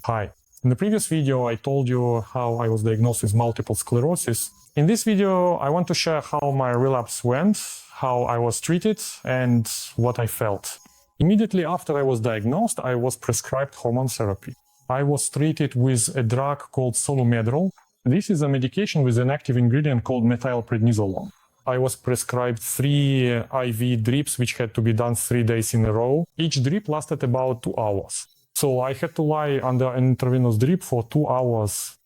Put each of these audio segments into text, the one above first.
Hi. In the previous video, I told you how I was diagnosed with multiple sclerosis. In this video, I want to share how my relapse went, how I was treated, and what I felt. Immediately after I was diagnosed, I was prescribed hormone therapy. I was treated with a drug called solumedrol. This is a medication with an active ingredient called methylprednisolone. I was prescribed 3 IV drips, which had to be done 3 days in a row. Each drip lasted about 2 hours. So I had to lie under an intravenous drip for 2 hours.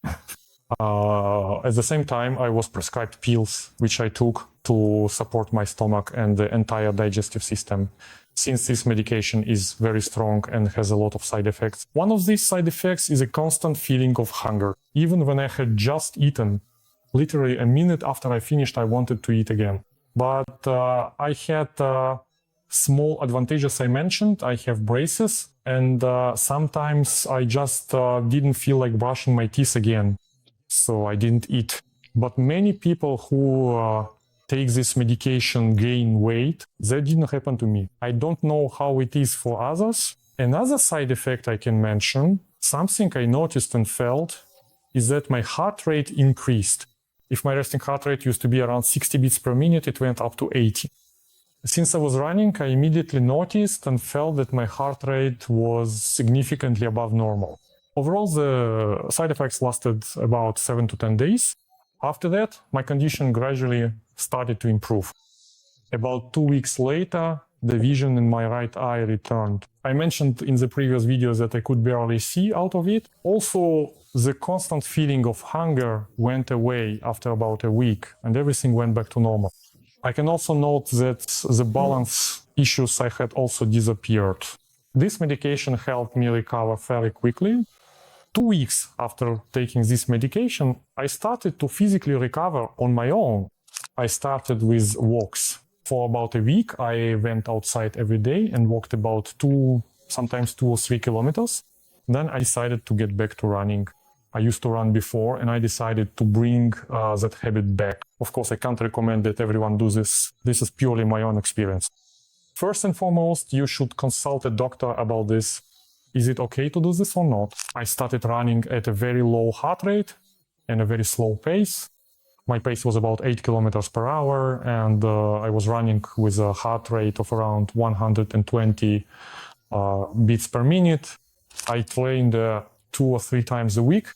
At the same time, I was prescribed pills, which I took to support my stomach and the entire digestive system, since this medication is very strong and has a lot of side effects. One of these side effects is a constant feeling of hunger. Even when I had just eaten, literally a minute after I finished, I wanted to eat again. But I had small advantages I mentioned. I have braces, and sometimes I just didn't feel like brushing my teeth again, so I didn't eat. But many people who take this medication gain weight. That didn't happen to me. I don't know how it is for others. Another side effect I can mention, something I noticed and felt, is that my heart rate increased. If my resting heart rate used to be around 60 beats per minute, it went up to 80. Since I was running, I immediately noticed and felt that my heart rate was significantly above normal. Overall, the side effects lasted about 7 to 10 days. After that, my condition gradually started to improve. About 2 weeks later, the vision in my right eye returned. I mentioned in the previous videos that I could barely see out of it. Also, the constant feeling of hunger went away after about a week, and everything went back to normal. I can also note that the balance issues I had also disappeared. This medication helped me recover very quickly. 2 weeks after taking this medication, I started to physically recover on my own. I started with walks. For about a week, I went outside every day and walked about sometimes 2 or 3 kilometers. Then I decided to get back to running. I used to run before, and I decided to bring that habit back. Of course, I can't recommend that everyone do this. This is purely my own experience. First and foremost, you should consult a doctor about this. Is it okay to do this or not? I started running at a very low heart rate and a very slow pace. My pace was about 8 kilometers per hour, and I was running with a heart rate of around 120 beats per minute. I trained 2 or 3 times a week.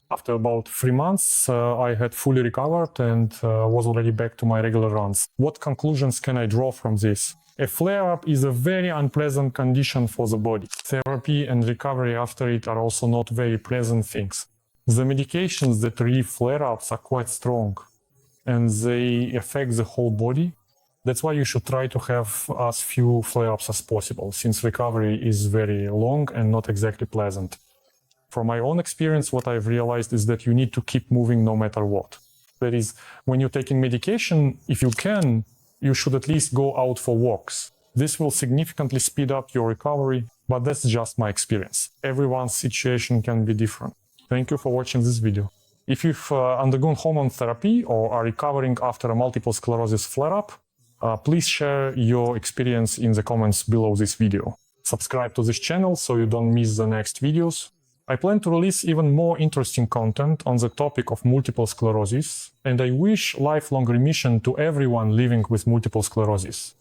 After about 3 months, I had fully recovered and was already back to my regular runs. What conclusions can I draw from this? A flare-up is a very unpleasant condition for the body. Therapy and recovery after it are also not very pleasant things. The medications that relieve flare-ups are quite strong, and they affect the whole body. That's why you should try to have as few flare-ups as possible, since recovery is very long and not exactly pleasant. From my own experience, what I've realized is that you need to keep moving no matter what. That is, when you're taking medication, if you can, you should at least go out for walks. This will significantly speed up your recovery, but that's just my experience. Everyone's situation can be different. Thank you for watching this video. If you've undergone hormone therapy or are recovering after a multiple sclerosis flare-up, please share your experience in the comments below this video. Subscribe to this channel so you don't miss the next videos. I plan to release even more interesting content on the topic of multiple sclerosis, and I wish lifelong remission to everyone living with multiple sclerosis.